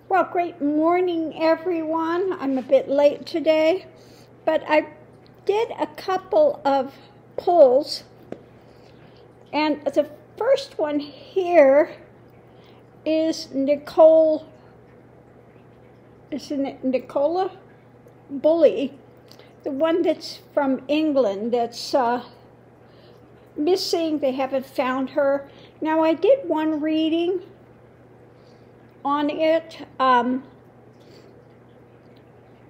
Well, great morning, everyone. I'm a bit late today, but I did a couple of pulls, and the first one here is Nicola Bulley, the one that's from England that's missing. They haven't found her. Now, I did one reading on it,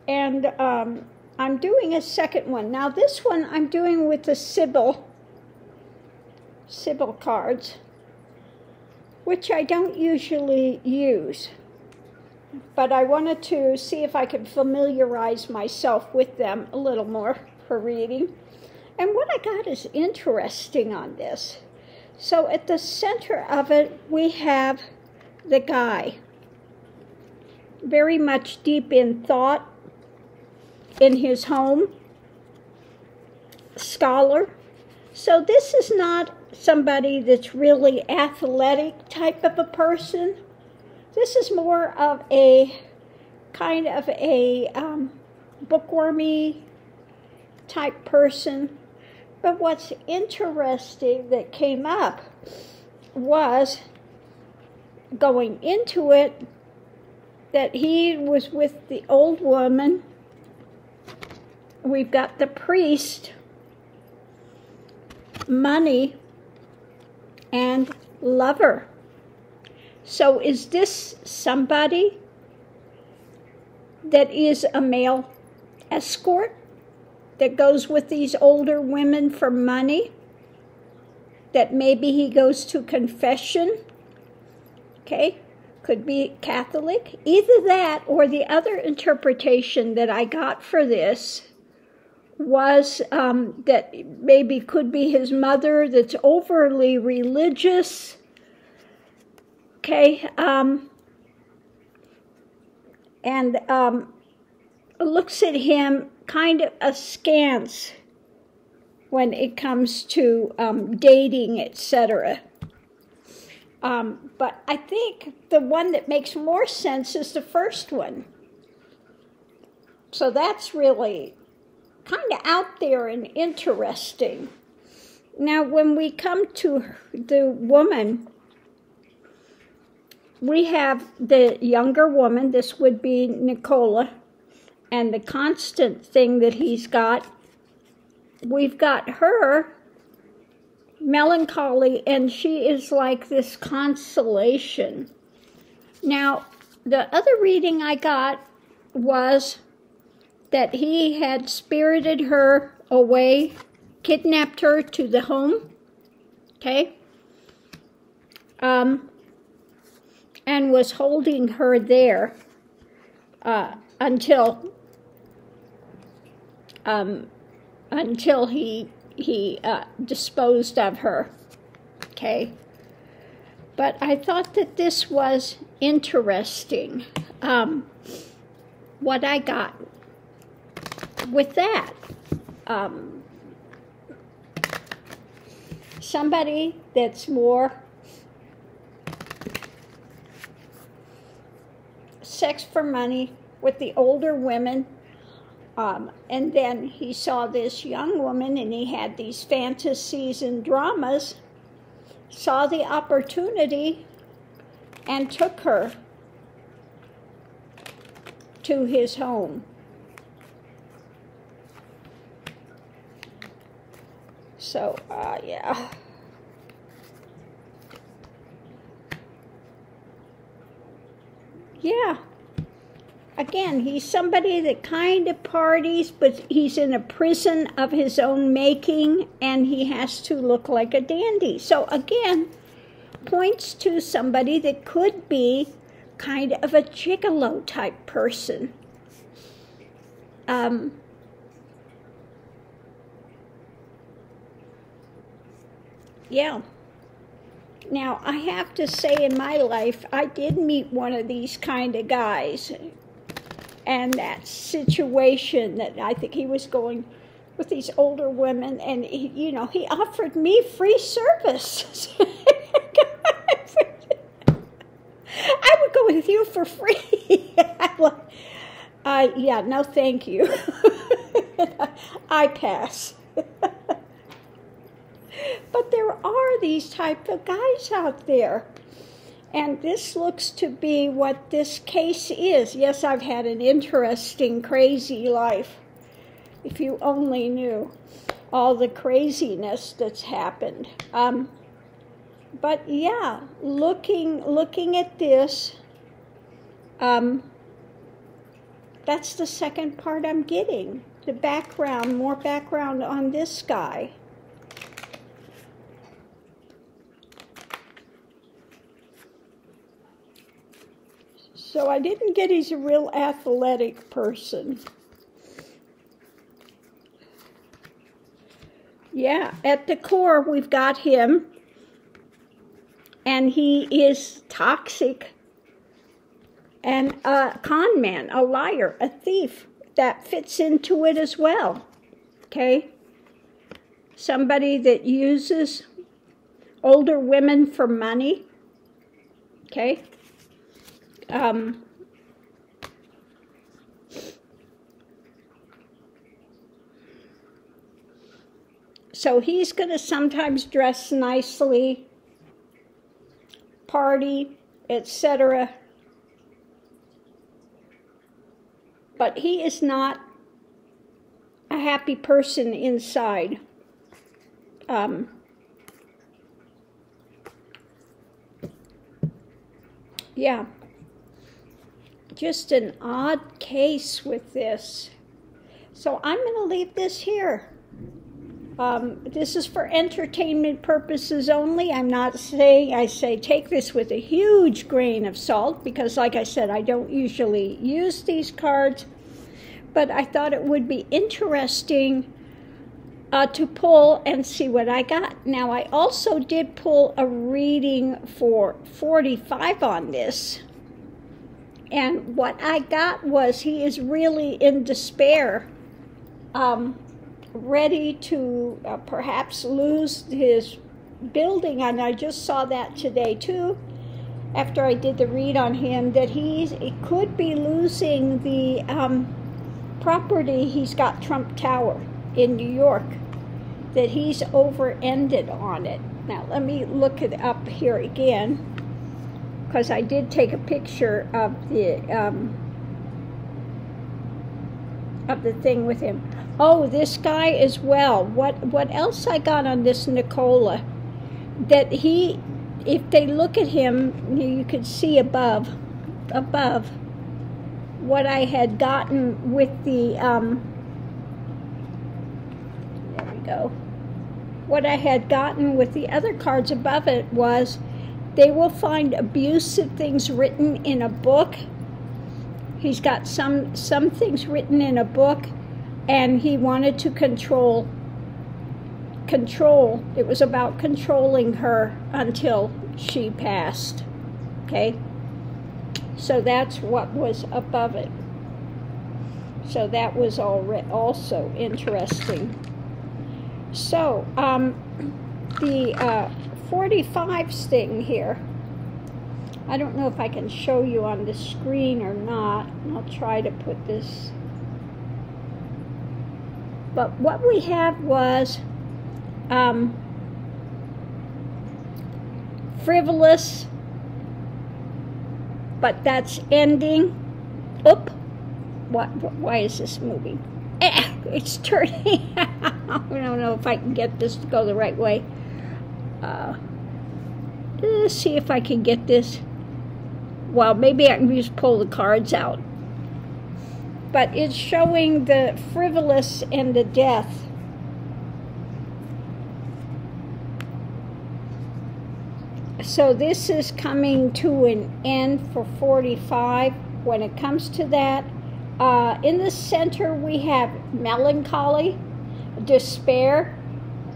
and I'm doing a second one. Now, this one I'm doing with the Sibilla cards, which I don't usually use, but I wanted to see if I could familiarize myself with them a little more for reading. And what I got is interesting on this. So at the center of it, we have the guy, very much deep in thought in his home, scholar. So this is not somebody that's really athletic type of a person. This is more of a kind of a bookwormy type person. But what's interesting that came up was, going into it, that he was with the old woman. We've got the priest, money, and lover. So is this somebody that is a male escort that goes with these older women for money? That maybe he goes to confession? Okay, could be Catholic. Either that or the other interpretation that I got for this was that maybe could be his mother that's overly religious. Okay, and looks at him kind of askance when it comes to dating, etc. But I think the one that makes more sense is the first one. So that's really kind of out there and interesting. Now, when we come to the woman, we have the younger woman. This would be Nicola. And the constant thing that he's got, we've got her, melancholy, and she is like this consolation. Now, the other reading I got was that he had spirited her away, kidnapped her to the home, okay, and was holding her there until he disposed of her, okay? But I thought that this was interesting, what I got with that. Somebody that's more sex for money with the older women. And then he saw this young woman, and he had these fantasies and dramas, saw the opportunity, and took her to his home. So, yeah. Yeah. Again, he's somebody that kind of parties, but he's in a prison of his own making, and he has to look like a dandy. So again, points to somebody that could be kind of a gigolo type person. Yeah. Now, I have to say, in my life, I did meet one of these kind of guys. And that situation that I think he was going with these older women, and he offered me free service. I would go with you for free. I'm like, yeah, no thank you. I pass. But there are these type of guys out there. And this looks to be what this case is. Yes, I've had an interesting, crazy life. If you only knew all the craziness that's happened. But yeah, looking at this, that's the second part I'm getting. The background, more background on this guy. So I didn't get he's a real athletic person. Yeah, at the core we've got him. And he is toxic. And a con man, a liar, a thief. That fits into it as well. Okay? Somebody that uses older women for money. Okay? So he's going to sometimes dress nicely, party, etc. But he is not a happy person inside. Yeah. Just an odd case with this. So I'm going to leave this here. This is for entertainment purposes only. I'm not saying, I say take this with a huge grain of salt because like I said, I don't usually use these cards. But I thought it would be interesting to pull and see what I got. Now I also did pull a reading for 45 on this. And what I got was he is really in despair, ready to perhaps lose his building. And I just saw that today too, after I did the read on him, that he could be losing the property. He's got Trump Tower in New York, that he's over-ended on it. Now let me look it up here again, because I did take a picture of the thing with him. Oh, this guy as well. What else I got on this Nicola? That he, if they look at him, you could see above what I had gotten with the there we go. What I had gotten with the other cards above it was, they will find abusive things written in a book. He's got some things written in a book, and he wanted to control. It was about controlling her until she passed. Okay? So that's what was above it. So that was also interesting. So, the 45's thing here. I don't know if I can show you on the screen or not. I'll try to put this. But what we had was frivolous, but that's ending. Oop! Why is this moving? It's turning. I don't know if I can get this to go the right way. Let's see if I can get this. Well, maybe I can just pull the cards out. But it's showing the frivolous and the death. So this is coming to an end for 45 when it comes to that. In the center we have melancholy, despair,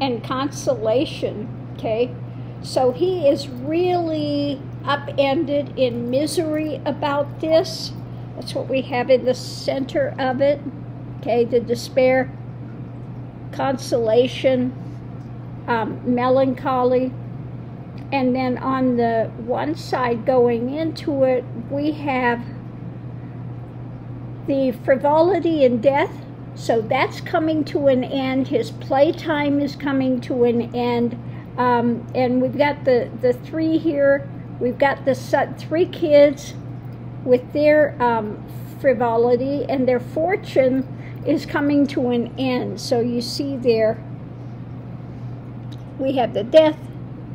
and consolation. Okay, so he is really upended in misery about this. That's what we have in the center of it. Okay, the despair, consolation, melancholy, And then on the one side going into it, we have the frivolity and death. So that's coming to an end. His playtime is coming to an end. And we've got the three here. We've got the three kids with their frivolity, and their fortune is coming to an end. So you see there, we have the death,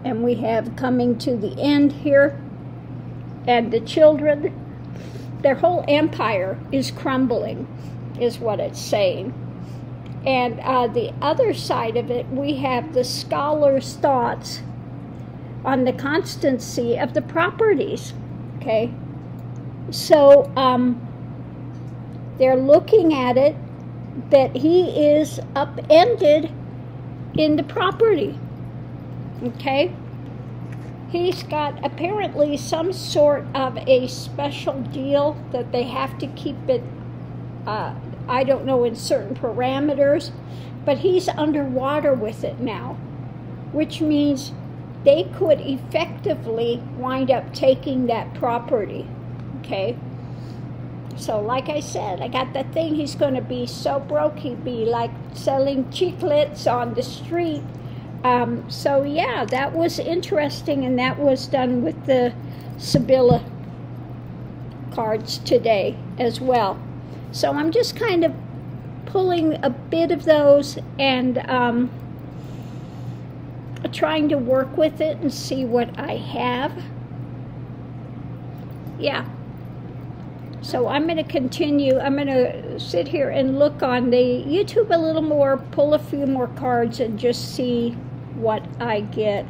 and we have coming to the end here. And the children, their whole empire is crumbling, is what it's saying. And the other side of it, we have the scholar's thoughts on the constancy of the properties, okay? So they're looking at it that he is upended in the property, okay? He's got apparently some sort of a special deal that they have to keep it, I don't know, in certain parameters, but he's underwater with it now, which means they could effectively wind up taking that property, okay? So like I said, I got the thing, he's going to be so broke, he'd be like selling chiclets on the street. So yeah, that was interesting, and that was done with the Sibilla cards today as well. So I'm just kind of pulling a bit of those and trying to work with it and see what I have. Yeah. So I'm going to continue. I'm going to sit here and look on the YouTube a little more, pull a few more cards, and just see what I get.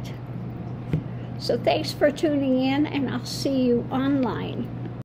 So thanks for tuning in, and I'll see you online.